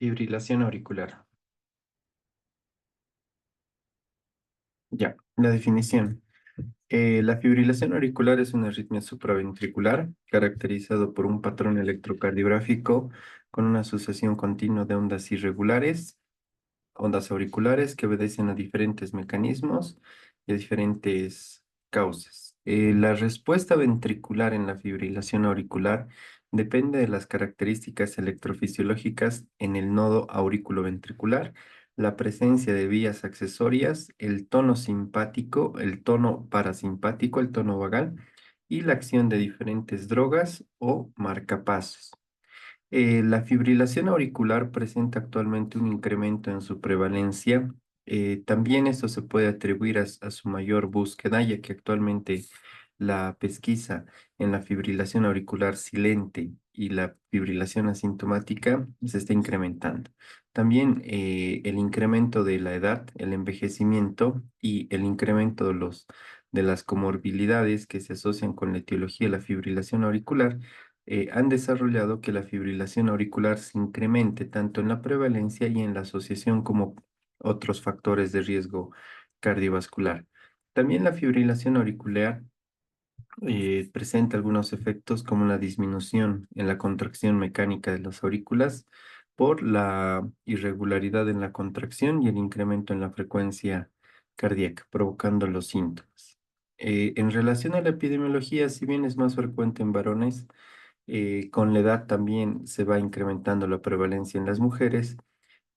Fibrilación auricular. Ya, la definición. La fibrilación auricular es una arritmia supraventricular caracterizado por un patrón electrocardiográfico con una sucesión continua de ondas irregulares, ondas auriculares que obedecen a diferentes mecanismos y a diferentes causas. La respuesta ventricular en la fibrilación auricular depende de las características electrofisiológicas en el nodo auriculoventricular, la presencia de vías accesorias, el tono simpático, el tono parasimpático, el tono vagal y la acción de diferentes drogas o marcapasos. La fibrilación auricular presenta actualmente un incremento en su prevalencia. También esto se puede atribuir a su mayor búsqueda, ya que actualmente la pesquisa en la fibrilación auricular silente y la fibrilación asintomática se está incrementando. También el incremento de la edad, el envejecimiento y el incremento de las comorbilidades que se asocian con la etiología de la fibrilación auricular han desarrollado que la fibrilación auricular se incremente tanto en la prevalencia y en la asociación como otros factores de riesgo cardiovascular. También la fibrilación auricular presenta algunos efectos como la disminución en la contracción mecánica de las aurículas por la irregularidad en la contracción y el incremento en la frecuencia cardíaca, provocando los síntomas. En relación a la epidemiología, si bien es más frecuente en varones, con la edad también se va incrementando la prevalencia en las mujeres,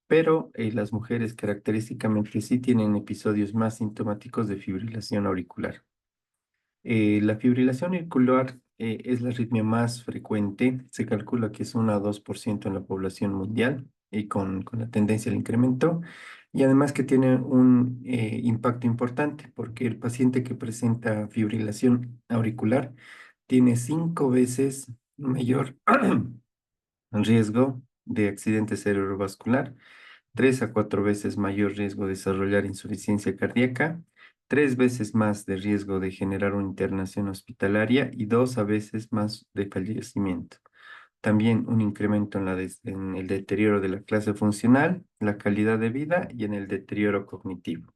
pero las mujeres característicamente sí tienen episodios más sintomáticos de fibrilación auricular. La fibrilación auricular es la arritmia más frecuente. Se calcula que es 1 a 2% en la población mundial y con la tendencia al incremento. Y además que tiene un impacto importante porque el paciente que presenta fibrilación auricular tiene 5 veces mayor riesgo de accidente cerebrovascular, 3 a 4 veces mayor riesgo de desarrollar insuficiencia cardíaca, 3 veces más de riesgo de generar una internación hospitalaria y 2 veces más de fallecimiento. También un incremento en el deterioro de la clase funcional, la calidad de vida y en el deterioro cognitivo.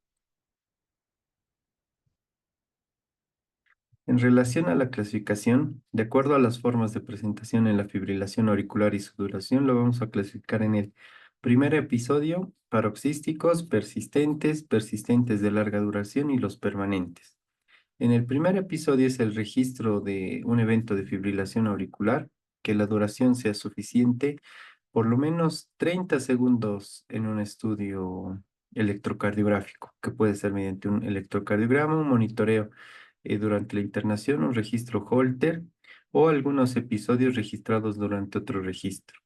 En relación a la clasificación, de acuerdo a las formas de presentación en la fibrilación auricular y su duración, lo vamos a clasificar en el primer episodio, paroxísticos, persistentes, persistentes de larga duración y los permanentes. En el primer episodio es el registro de un evento de fibrilación auricular, que la duración sea suficiente, por lo menos 30 segundos en un estudio electrocardiográfico, que puede ser mediante un electrocardiograma, un monitoreo durante la internación, un registro Holter o algunos episodios registrados durante otro registro.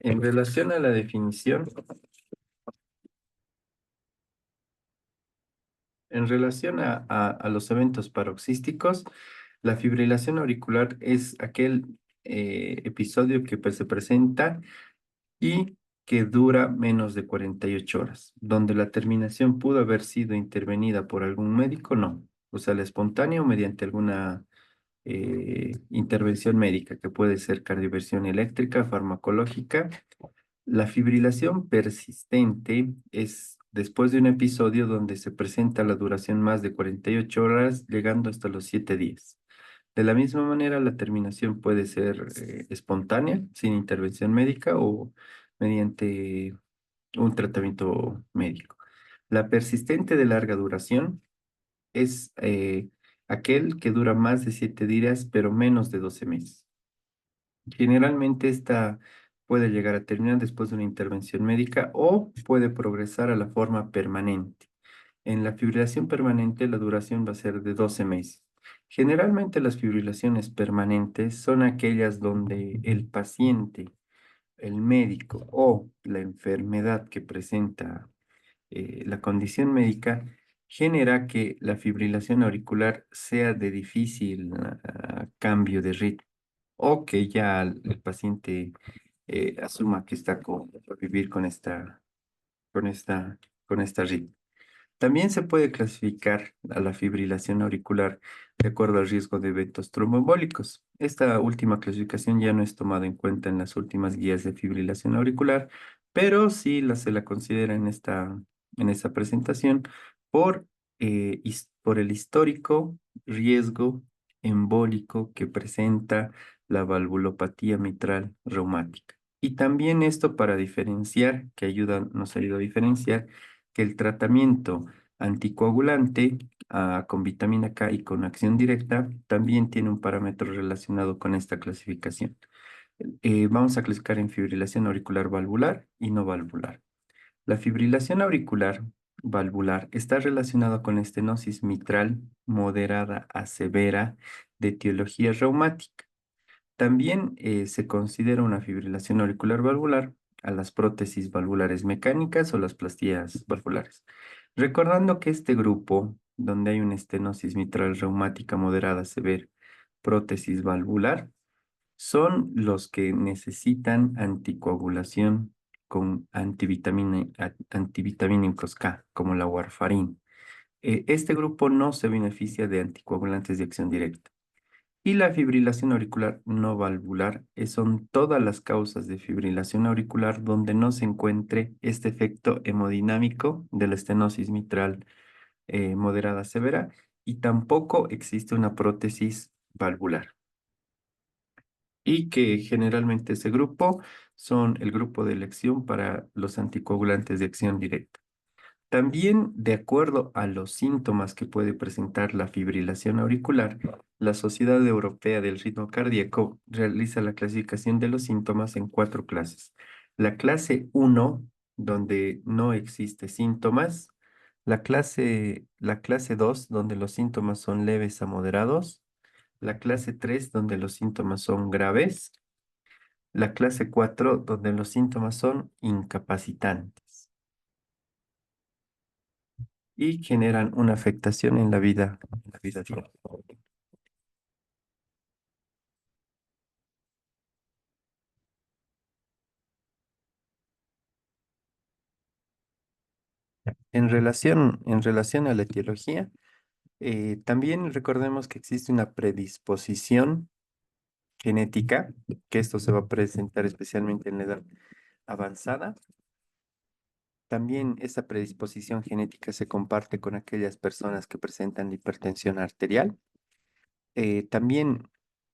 En relación a la definición, en relación a los eventos paroxísticos, la fibrilación auricular es aquel episodio que se presenta y que dura menos de 48 horas, donde la terminación pudo haber sido intervenida por algún médico, no. O sea, la espontánea o mediante alguna intervención médica, que puede ser cardioversión eléctrica, farmacológica. La fibrilación persistente es después de un episodio donde se presenta la duración más de 48 horas, llegando hasta los 7 días. De la misma manera, la terminación puede ser espontánea, sin intervención médica o mediante un tratamiento médico. La persistente de larga duración es aquel que dura más de 7 días, pero menos de 12 meses. Generalmente esta puede llegar a terminar después de una intervención médica o puede progresar a la forma permanente. En la fibrilación permanente la duración va a ser de 12 meses. Generalmente las fibrilaciones permanentes son aquellas donde el paciente, el médico o la enfermedad que presenta la condición médica genera que la fibrilación auricular sea de difícil cambio de ritmo o que ya el paciente asuma que está por vivir con con esta ritmo. También se puede clasificar a la fibrilación auricular de acuerdo al riesgo de eventos tromboembólicos. Esta última clasificación ya no es tomada en cuenta en las últimas guías de fibrilación auricular, pero sí se la considera en esta presentación por, por el histórico riesgo embólico que presenta la valvulopatía mitral reumática. Y también esto para diferenciar, nos ayuda a diferenciar que el tratamiento anticoagulante con vitamina K y con acción directa también tiene un parámetro relacionado con esta clasificación. Vamos a clasificar en fibrilación auricular valvular y no valvular. La fibrilación auricular valvular está relacionada con estenosis mitral moderada a severa de etiología reumática. También se considera una fibrilación auricular valvular a las prótesis valvulares mecánicas o las pastillas valvulares. Recordando que este grupo, donde hay una estenosis mitral reumática moderada severa, prótesis valvular, son los que necesitan anticoagulación con antivitamínicos K, como la warfarin. Este grupo no se beneficia de anticoagulantes de acción directa. Y la fibrilación auricular no valvular son todas las causas de fibrilación auricular donde no se encuentre este efecto hemodinámico de la estenosis mitral moderada severa y tampoco existe una prótesis valvular. Y que generalmente ese grupo son el grupo de elección para los anticoagulantes de acción directa. También, de acuerdo a los síntomas que puede presentar la fibrilación auricular, la Sociedad Europea del Ritmo Cardíaco realiza la clasificación de los síntomas en cuatro clases. La clase uno, donde no existe síntomas. La clase 2, donde los síntomas son leves a moderados. La clase 3, donde los síntomas son graves. La clase 4, donde los síntomas son incapacitantes y generan una afectación en la vida diaria. En relación a la etiología, también recordemos que existe una predisposición genética, que esto se va a presentar especialmente en la edad avanzada. También esta predisposición genética se comparte con aquellas personas que presentan hipertensión arterial. También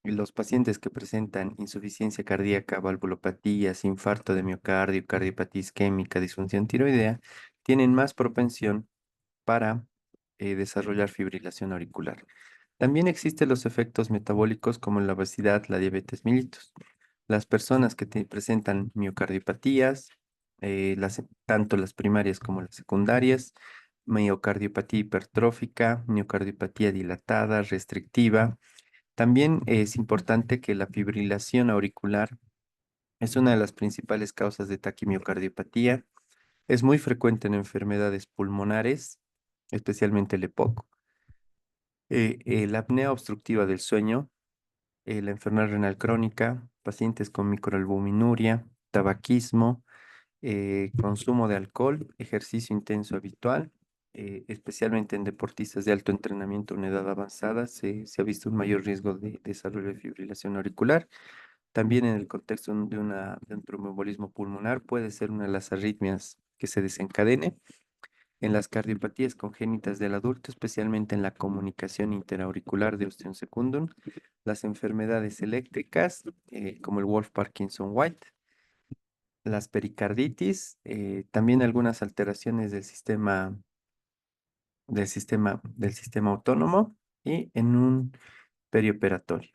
los pacientes que presentan insuficiencia cardíaca, valvulopatías, infarto de miocardio, cardiopatía isquémica, disfunción tiroidea, tienen más propensión para desarrollar fibrilación auricular. También existen los efectos metabólicos como la obesidad, la diabetes mellitus. Las personas que presentan miocardiopatías, tanto las primarias como las secundarias, miocardiopatía hipertrófica, miocardiopatía dilatada, restrictiva. También es importante que la fibrilación auricular es una de las principales causas de taquimiocardiopatía. Es muy frecuente en enfermedades pulmonares, especialmente el EPOC. La apnea obstructiva del sueño, la enfermedad renal crónica, pacientes con microalbuminuria, tabaquismo, consumo de alcohol, ejercicio intenso habitual, especialmente en deportistas de alto entrenamiento en edad avanzada, se ha visto un mayor riesgo de desarrollo de fibrilación auricular. También en el contexto de un tromboembolismo pulmonar puede ser una de las arritmias que se desencadene. En las cardiopatías congénitas del adulto, especialmente en la comunicación interauricular de ostium secundum, las enfermedades eléctricas, como el Wolff-Parkinson-White, las pericarditis, también algunas alteraciones del sistema autónomo y en un perioperatorio.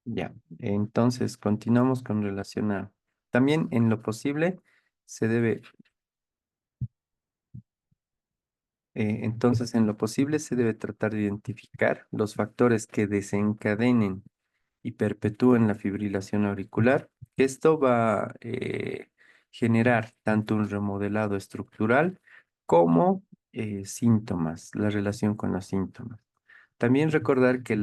Ya, entonces continuamos con relación a, también en lo posible se debe, entonces en lo posible se debe tratar de identificar los factores que desencadenen y perpetúen la fibrilación auricular. Esto va a generar tanto un remodelado estructural como síntomas, la relación con los síntomas. También recordar que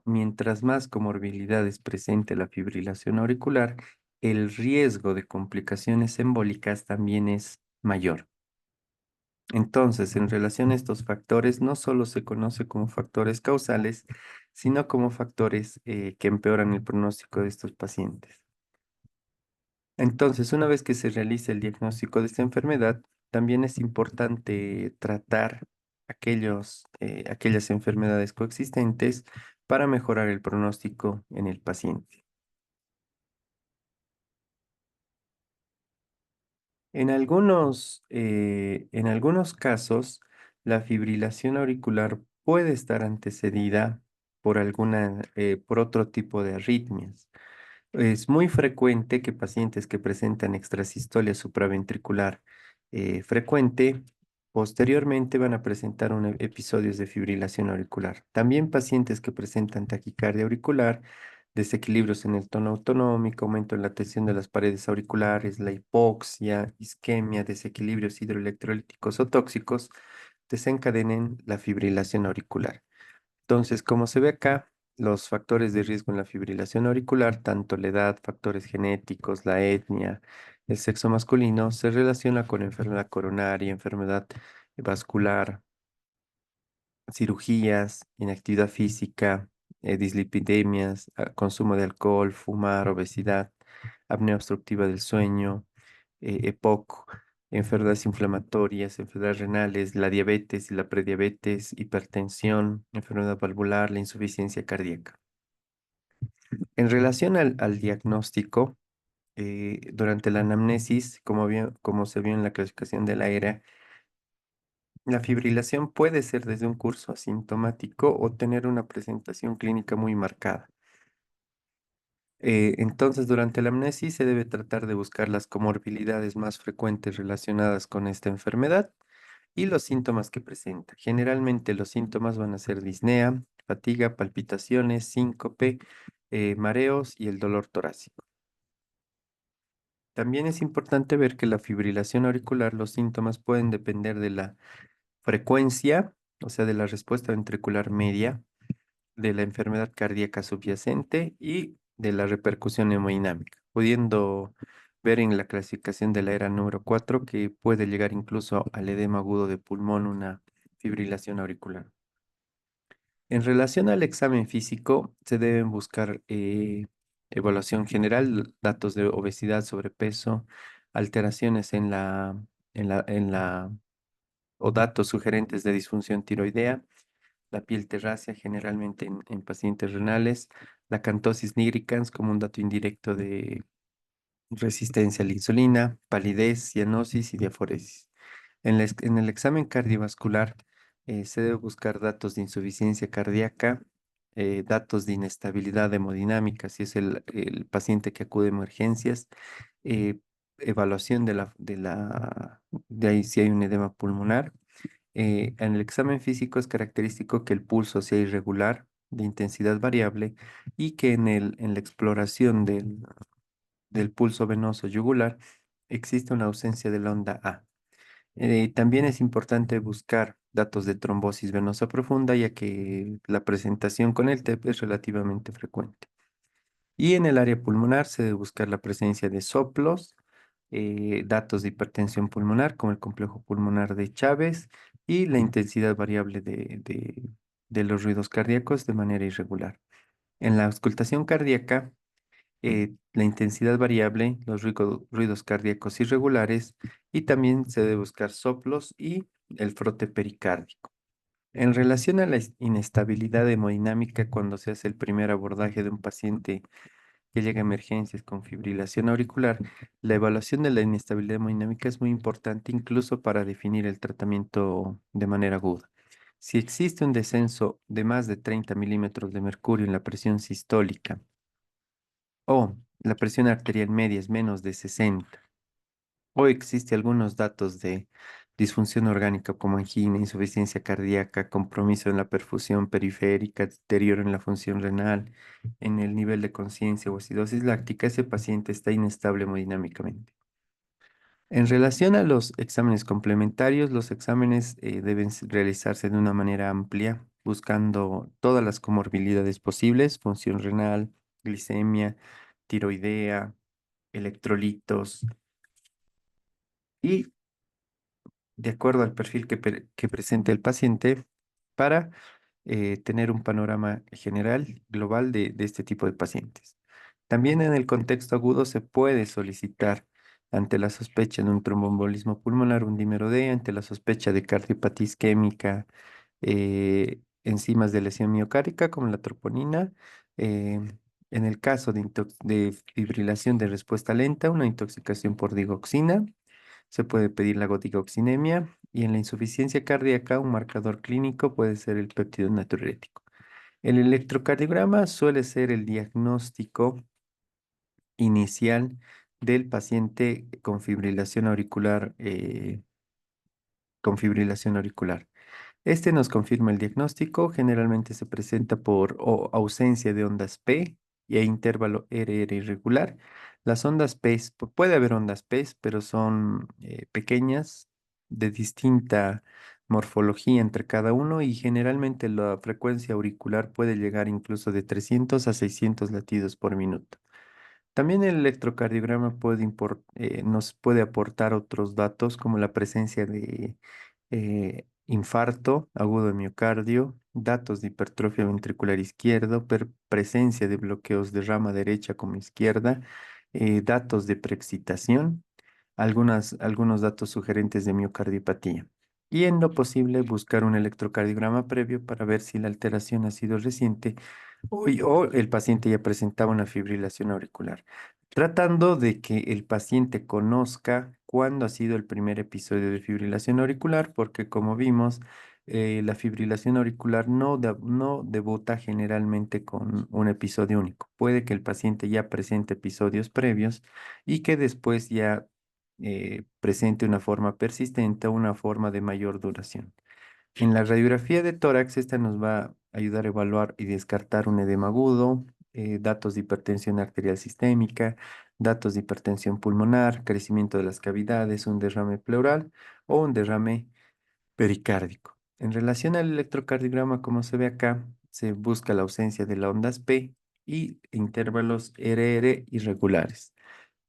mientras más comorbilidades presente la fibrilación auricular, el riesgo de complicaciones embólicas también es mayor. Entonces, en relación a estos factores, no solo se conoce como factores causales, sino como factores que empeoran el pronóstico de estos pacientes. Entonces, una vez que se realice el diagnóstico de esta enfermedad, también es importante tratar aquellas enfermedades coexistentes para mejorar el pronóstico en el paciente. En algunos casos, la fibrilación auricular puede estar antecedida por otro tipo de arritmias. Es muy frecuente que pacientes que presentan extrasistolia supraventricular frecuente, posteriormente van a presentar episodios de fibrilación auricular. También pacientes que presentan taquicardia auricular, desequilibrios en el tono autonómico, aumento en la tensión de las paredes auriculares, la hipoxia, isquemia, desequilibrios hidroelectrolíticos o tóxicos, desencadenen la fibrilación auricular. Entonces, como se ve acá, los factores de riesgo en la fibrilación auricular, tanto la edad, factores genéticos, la etnia, el sexo masculino, se relaciona con enfermedad coronaria, enfermedad vascular, cirugías, inactividad física, dislipidemias, consumo de alcohol, fumar, obesidad, apnea obstructiva del sueño, EPOC, enfermedades inflamatorias, enfermedades renales, la diabetes y la prediabetes, hipertensión, enfermedad valvular, la insuficiencia cardíaca. En relación al diagnóstico, durante la anamnesis, como se vio en la clasificación de la ERA, la fibrilación puede ser desde un curso asintomático o tener una presentación clínica muy marcada. Entonces, durante la amnesis se debe tratar de buscar las comorbilidades más frecuentes relacionadas con esta enfermedad y los síntomas que presenta. Generalmente los síntomas van a ser disnea, fatiga, palpitaciones, síncope, mareos y el dolor torácico. También es importante ver que la fibrilación auricular, los síntomas pueden depender de la frecuencia, o sea, de la respuesta ventricular media, de la enfermedad cardíaca subyacente y de la repercusión hemodinámica, pudiendo ver en la clasificación de la era número 4 que puede llegar incluso al edema agudo de pulmón, una fibrilación auricular. En relación al examen físico, se deben buscar evaluación general, datos de obesidad, sobrepeso, alteraciones o datos sugerentes de disfunción tiroidea, la piel terrácea generalmente en pacientes renales, la cantosis nigricans como un dato indirecto de resistencia a la insulina, palidez, cianosis y diaforesis. En el examen cardiovascular se debe buscar datos de insuficiencia cardíaca, datos de inestabilidad hemodinámica, si es el paciente que acude a emergencias, eh, evaluación de ahí si hay un edema pulmonar. En el examen físico es característico que el pulso sea irregular, de intensidad variable, y que en la exploración del pulso venoso yugular existe una ausencia de la onda A. También es importante buscar datos de trombosis venosa profunda, ya que la presentación con el TEP es relativamente frecuente. Y en el área pulmonar se debe buscar la presencia de soplos, datos de hipertensión pulmonar, como el complejo pulmonar de Chávez, y la intensidad variable de los ruidos cardíacos de manera irregular. En la auscultación cardíaca, la intensidad variable, los ruidos cardíacos irregulares, y también se debe buscar soplos y el frote pericárdico. En relación a la inestabilidad hemodinámica, cuando se hace el primer abordaje de un paciente que llega a emergencias con fibrilación auricular, la evaluación de la inestabilidad hemodinámica es muy importante incluso para definir el tratamiento de manera aguda. Si existe un descenso de más de 30 milímetros de mercurio en la presión sistólica o la presión arterial media es menos de 60, o existe algunos datos de disfunción orgánica como angina, insuficiencia cardíaca, compromiso en la perfusión periférica, deterioro en la función renal, en el nivel de conciencia o acidosis láctica, ese paciente está inestable hemodinámicamente. En relación a los exámenes complementarios, los exámenes deben realizarse de una manera amplia, buscando todas las comorbilidades posibles, función renal, glicemia, tiroidea, electrolitos y de acuerdo al perfil que presente el paciente para tener un panorama general, global de este tipo de pacientes. También en el contexto agudo se puede solicitar ante la sospecha de un tromboembolismo pulmonar un dímero D, ante la sospecha de cardiopatía isquémica, enzimas de lesión miocárdica como la troponina. eh, en el caso de fibrilación de respuesta lenta, una intoxicación por digoxina, se puede pedir la goticoxinemia y en la insuficiencia cardíaca un marcador clínico puede ser el péptido natriurético. El electrocardiograma suele ser el diagnóstico inicial del paciente con fibrilación auricular. Este nos confirma el diagnóstico. Generalmente se presenta por ausencia de ondas P y a intervalo RR irregular. Las ondas P, puede haber ondas P, pero son pequeñas, de distinta morfología entre cada uno y generalmente la frecuencia auricular puede llegar incluso de 300 a 600 latidos por minuto. También el electrocardiograma nos puede aportar otros datos como la presencia de infarto agudo de miocardio, datos de hipertrofia ventricular izquierdo, presencia de bloqueos de rama derecha como izquierda, datos de preexcitación, algunos datos sugerentes de miocardiopatía. Y en lo posible buscar un electrocardiograma previo para ver si la alteración ha sido reciente o el paciente ya presentaba una fibrilación auricular, tratando de que el paciente conozca cuándo ha sido el primer episodio de fibrilación auricular, porque como vimos, la fibrilación auricular no debuta generalmente con un episodio único. Puede que el paciente ya presente episodios previos y que después ya presente una forma persistente o una forma de mayor duración. En la radiografía de tórax, esta nos va a ayudar a evaluar y descartar un edema agudo, datos de hipertensión arterial sistémica, datos de hipertensión pulmonar, crecimiento de las cavidades, un derrame pleural o un derrame pericárdico. En relación al electrocardiograma, como se ve acá, se busca la ausencia de las ondas P y intervalos RR irregulares.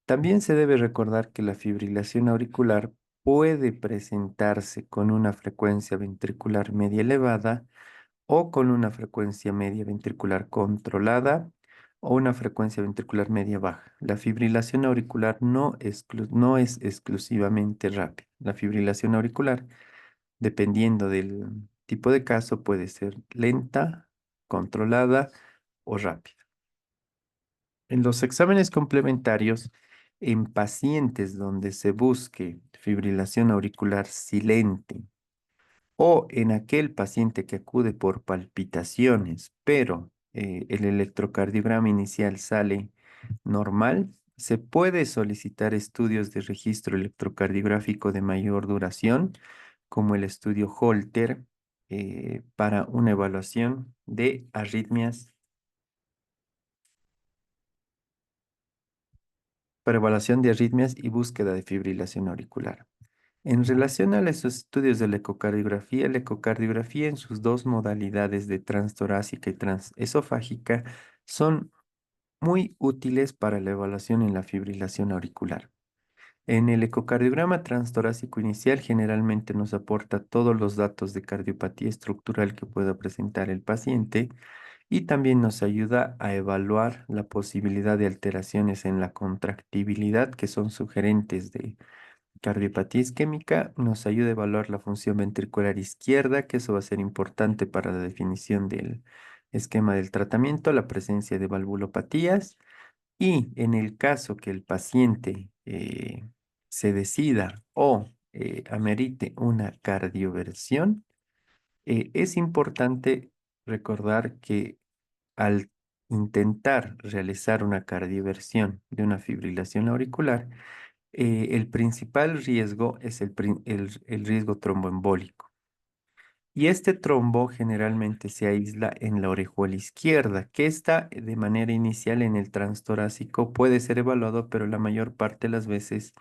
También se debe recordar que la fibrilación auricular puede presentarse con una frecuencia ventricular media elevada o con una frecuencia media ventricular controlada o una frecuencia ventricular media baja. La fibrilación auricular no es exclusivamente rápida. La fibrilación auricular, dependiendo del tipo de caso, puede ser lenta, controlada o rápida. En los exámenes complementarios, en pacientes donde se busque fibrilación auricular silente o en aquel paciente que acude por palpitaciones, pero el electrocardiograma inicial sale normal, se puede solicitar estudios de registro electrocardiográfico de mayor duración, como el estudio Holter, para una evaluación de arritmias para evaluación de arritmias y búsqueda de fibrilación auricular. En relación a los estudios de la ecocardiografía en sus dos modalidades de transtorácica y transesofágica son muy útiles para la evaluación en la fibrilación auricular. En el ecocardiograma transtorácico inicial generalmente nos aporta todos los datos de cardiopatía estructural que pueda presentar el paciente y también nos ayuda a evaluar la posibilidad de alteraciones en la contractibilidad que son sugerentes de cardiopatía isquémica. Nos ayuda a evaluar la función ventricular izquierda, que eso va a ser importante para la definición del esquema del tratamiento, la presencia de valvulopatías y en el caso que el paciente se decida o amerite una cardioversión, es importante recordar que al intentar realizar una cardioversión de una fibrilación auricular, el principal riesgo es el riesgo tromboembólico. Y este trombo generalmente se aísla en la orejuela izquierda, que está de manera inicial en el transtorácico, puede ser evaluado, pero la mayor parte de las veces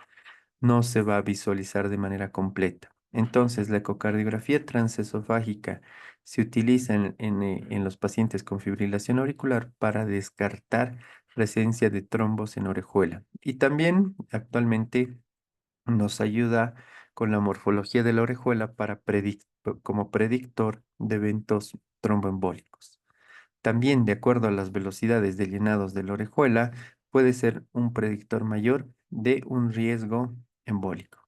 no se va a visualizar de manera completa. Entonces, la ecocardiografía transesofágica se utiliza en los pacientes con fibrilación auricular para descartar presencia de trombos en orejuela. Y también actualmente nos ayuda con la morfología de la orejuela para como predictor de eventos tromboembólicos. También, de acuerdo a las velocidades de llenados de la orejuela, puede ser un predictor mayor de un riesgo embólico.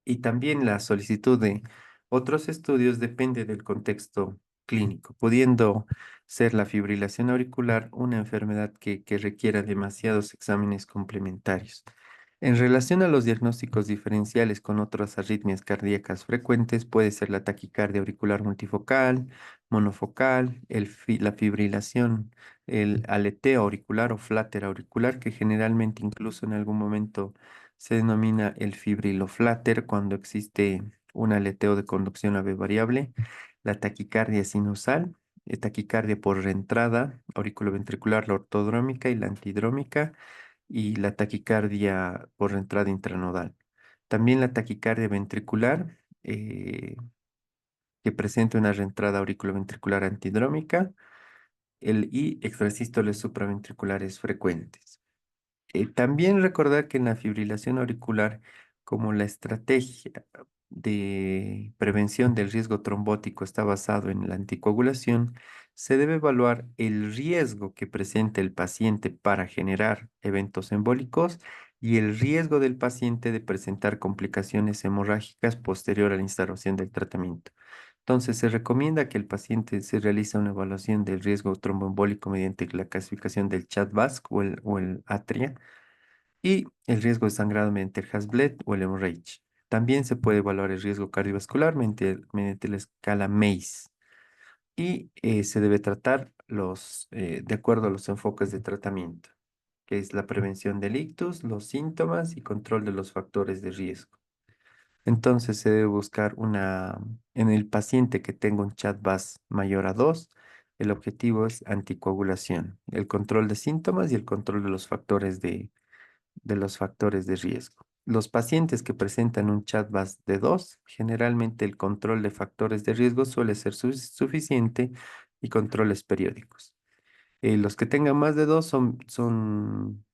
Y también la solicitud de otros estudios depende del contexto clínico, pudiendo ser la fibrilación auricular una enfermedad que requiera demasiados exámenes complementarios. En relación a los diagnósticos diferenciales con otras arritmias cardíacas frecuentes, puede ser la taquicardia auricular multifocal, monofocal, la fibrilación, el aleteo auricular o flatter auricular, que generalmente incluso en algún momento se denomina el fibrilofláter cuando existe un aleteo de conducción ave variable, la taquicardia sinusal, taquicardia por reentrada auriculoventricular, la ortodrómica y la antidrómica, y la taquicardia por reentrada intranodal. También la taquicardia ventricular, que presenta una reentrada auriculoventricular antidrómica, y extrasístoles supraventriculares frecuentes. También recordar que en la fibrilación auricular, como la estrategia de prevención del riesgo trombótico está basado en la anticoagulación, se debe evaluar el riesgo que presenta el paciente para generar eventos embólicos y el riesgo del paciente de presentar complicaciones hemorrágicas posterior a la instauración del tratamiento. Entonces, se recomienda que el paciente se realice una evaluación del riesgo tromboembólico mediante la clasificación del CHA2-VASc o el ATRIA y el riesgo de sangrado mediante el Hasbled o el hemorrhage. También se puede evaluar el riesgo cardiovascular mediante la escala MACE y se debe tratar de acuerdo a los enfoques de tratamiento, que es la prevención del ictus, los síntomas y control de los factores de riesgo. Entonces se debe buscar en el paciente que tenga un CHA2-VASc mayor a 2, el objetivo es anticoagulación, el control de síntomas y el control de los factores de riesgo. Los pacientes que presentan un CHA2-VASc de 2, generalmente el control de factores de riesgo suele ser suficiente y controles periódicos. Los que tengan más de 2 son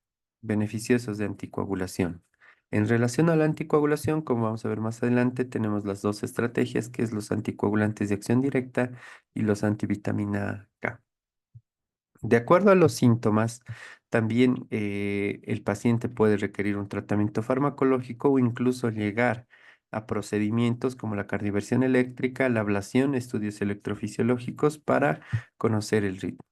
beneficiosos de anticoagulación. En relación a la anticoagulación, como vamos a ver más adelante, tenemos las dos estrategias, que es los anticoagulantes de acción directa y los antivitamina K. De acuerdo a los síntomas, también el paciente puede requerir un tratamiento farmacológico o incluso llegar a procedimientos como la cardioversión eléctrica, la ablación, estudios electrofisiológicos para conocer el ritmo.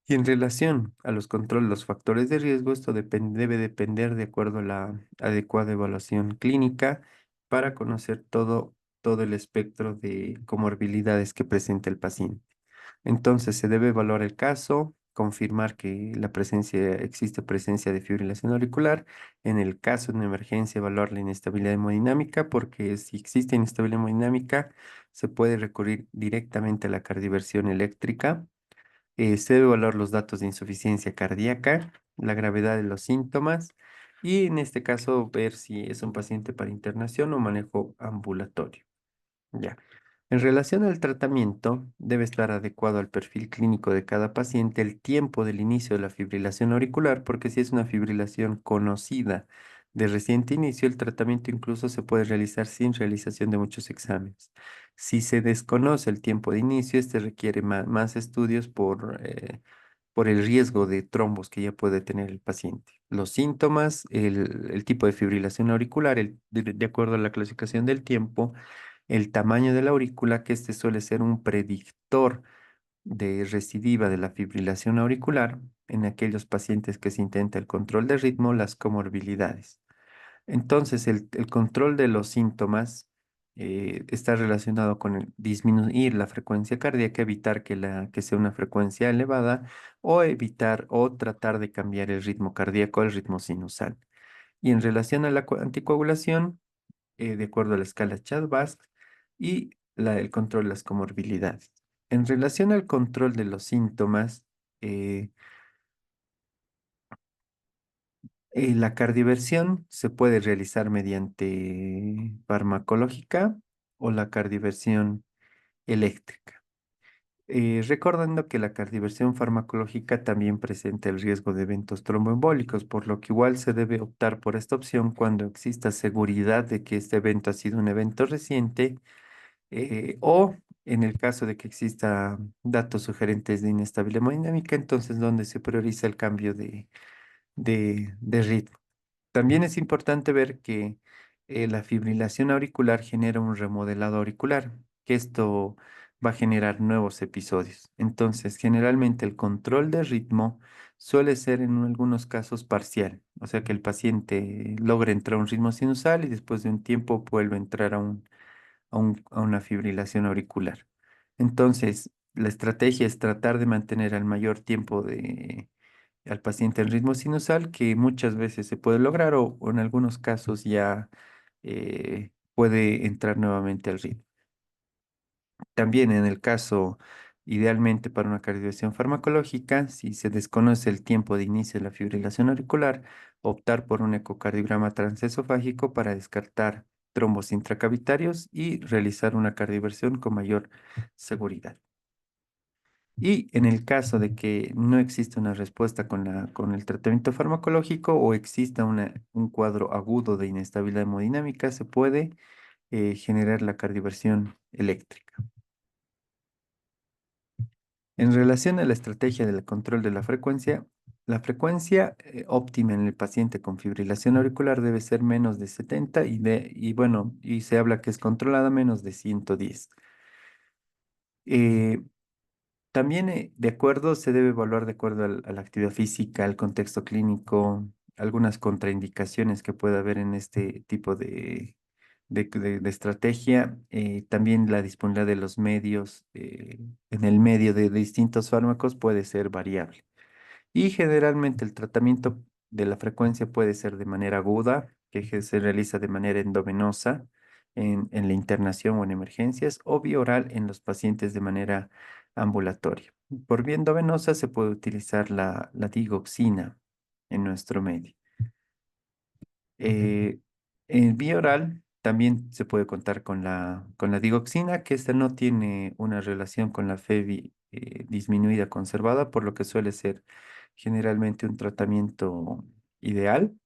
Y en relación a los controles, los factores de riesgo, esto debe depender de acuerdo a la adecuada evaluación clínica para conocer todo el espectro de comorbilidades que presenta el paciente. Entonces se debe evaluar el caso, confirmar que existe presencia de fibrilación auricular. En el caso de una emergencia, evaluar la inestabilidad hemodinámica, porque si existe inestabilidad hemodinámica, se puede recurrir directamente a la cardioversión eléctrica. Se debe evaluar los datos de insuficiencia cardíaca, la gravedad de los síntomas y en este caso ver si es un paciente para internación o manejo ambulatorio. Ya. En relación al tratamiento, debe estar adecuado al perfil clínico de cada paciente el tiempo del inicio de la fibrilación auricular, porque si es una fibrilación conocida de reciente inicio, el tratamiento incluso se puede realizar sin realización de muchos exámenes. Si se desconoce el tiempo de inicio, este requiere más estudios por el riesgo de trombos que ya puede tener el paciente. Los síntomas, el tipo de fibrilación auricular, de acuerdo a la clasificación del tiempo, el tamaño de la aurícula, que este suele ser un predictor de recidiva de la fibrilación auricular en aquellos pacientes que se intenta el control de ritmo, las comorbilidades. Entonces, el control de los síntomas está relacionado con el disminuir la frecuencia cardíaca, evitar que sea una frecuencia elevada o evitar o tratar de cambiar el ritmo cardíaco al ritmo sinusal. Y en relación a la anticoagulación, de acuerdo a la escala CHA2-VASc y el control de las comorbilidades. En relación al control de los síntomas, eh, la cardioversión se puede realizar mediante farmacológica o la cardioversión eléctrica. Recordando que la cardioversión farmacológica también presenta el riesgo de eventos tromboembólicos, por lo que igual se debe optar por esta opción cuando exista seguridad de que este evento ha sido un evento reciente o en el caso de que exista datos sugerentes de inestabilidad hemodinámica, entonces donde se prioriza el cambio de ritmo. También es importante ver que la fibrilación auricular genera un remodelado auricular, que esto va a generar nuevos episodios. Entonces, generalmente el control de ritmo suele ser en algunos casos parcial, o sea que el paciente logra entrar a un ritmo sinusal y después de un tiempo vuelve a entrar a una fibrilación auricular. Entonces, la estrategia es tratar de mantener al mayor tiempo al paciente en ritmo sinusal, que muchas veces se puede lograr o en algunos casos ya puede entrar nuevamente al ritmo. También en el caso, idealmente para una cardioversión farmacológica, si se desconoce el tiempo de inicio de la fibrilación auricular, optar por un ecocardiograma transesofágico para descartar trombos intracavitarios y realizar una cardioversión con mayor seguridad. Y en el caso de que no exista una respuesta con el tratamiento farmacológico o exista un cuadro agudo de inestabilidad hemodinámica, se puede generar la cardioversión eléctrica. En relación a la estrategia del control de la frecuencia óptima en el paciente con fibrilación auricular debe ser menos de 70 y bueno, y se habla que es controlada menos de 110. Eh, También, de acuerdo, se debe evaluar de acuerdo a la actividad física, al contexto clínico, algunas contraindicaciones que puede haber en este tipo de estrategia, también la disponibilidad de los medios en el medio de distintos fármacos puede ser variable. Y generalmente el tratamiento de la frecuencia puede ser de manera aguda, se realiza de manera endovenosa en la internación o en emergencias, o vía oral en los pacientes de manera ambulatoria. Por vía endovenosa se puede utilizar la digoxina en nuestro medio. Eh, en vía oral también se puede contar con la digoxina, que esta no tiene una relación con la FEBI disminuida conservada, por lo que suele ser generalmente un tratamiento ideal,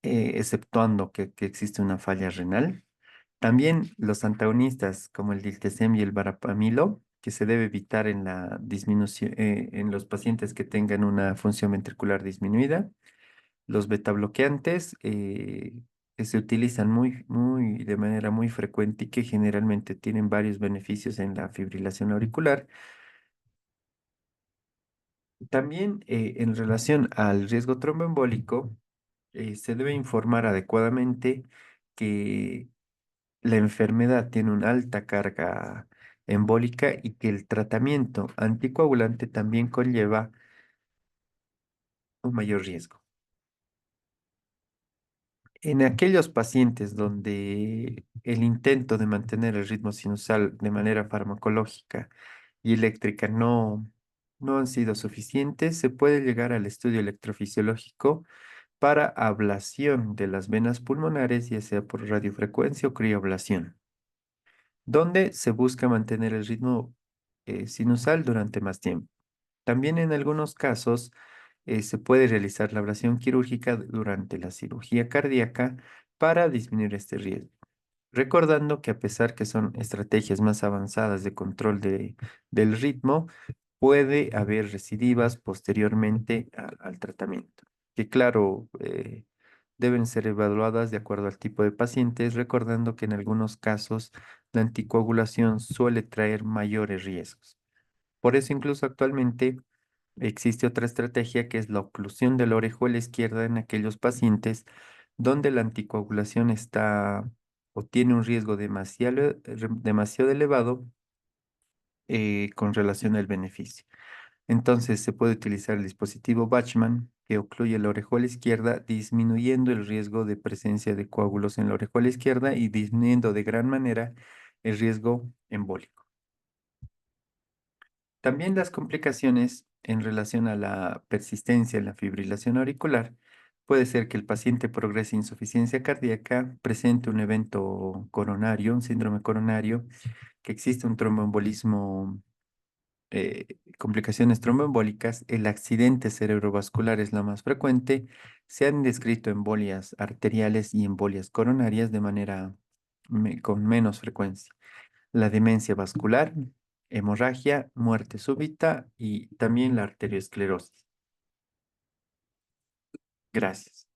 exceptuando que existe una falla renal. También los antagonistas como el diltiazem y el varapamilo, que se debe evitar en la disminución, en los pacientes que tengan una función ventricular disminuida. Los betabloqueantes que se utilizan de manera muy frecuente y que generalmente tienen varios beneficios en la fibrilación auricular. También en relación al riesgo tromboembólico, se debe informar adecuadamente que la enfermedad tiene una alta carga embólica y que el tratamiento anticoagulante también conlleva un mayor riesgo. En aquellos pacientes donde el intento de mantener el ritmo sinusal de manera farmacológica y eléctrica no han sido suficientes, se puede llegar al estudio electrofisiológico para ablación de las venas pulmonares, ya sea por radiofrecuencia o crioablación, donde se busca mantener el ritmo sinusal durante más tiempo. También en algunos casos se puede realizar la ablación quirúrgica durante la cirugía cardíaca para disminuir este riesgo. Recordando que a pesar que son estrategias más avanzadas de control del ritmo, puede haber recidivas posteriormente al tratamiento, que claro, deben ser evaluadas de acuerdo al tipo de pacientes, recordando que en algunos casos la anticoagulación suele traer mayores riesgos. Por eso incluso actualmente existe otra estrategia que es la oclusión de la orejuela izquierda en aquellos pacientes donde la anticoagulación está o tiene un riesgo demasiado elevado con relación al beneficio. Entonces se puede utilizar el dispositivo Bachmann que ocluye la orejuela izquierda, disminuyendo el riesgo de presencia de coágulos en la orejuela izquierda y disminuyendo de gran manera el riesgo embólico. También las complicaciones en relación a la persistencia en la fibrilación auricular puede ser que el paciente progrese insuficiencia cardíaca, presente un evento coronario, un síndrome coronario, que existe un tromboembolismo, complicaciones tromboembólicas, el accidente cerebrovascular es la más frecuente. Se han descrito embolias arteriales y embolias coronarias de manera con menos frecuencia. La demencia vascular, hemorragia, muerte súbita y también la arteriosclerosis. Gracias.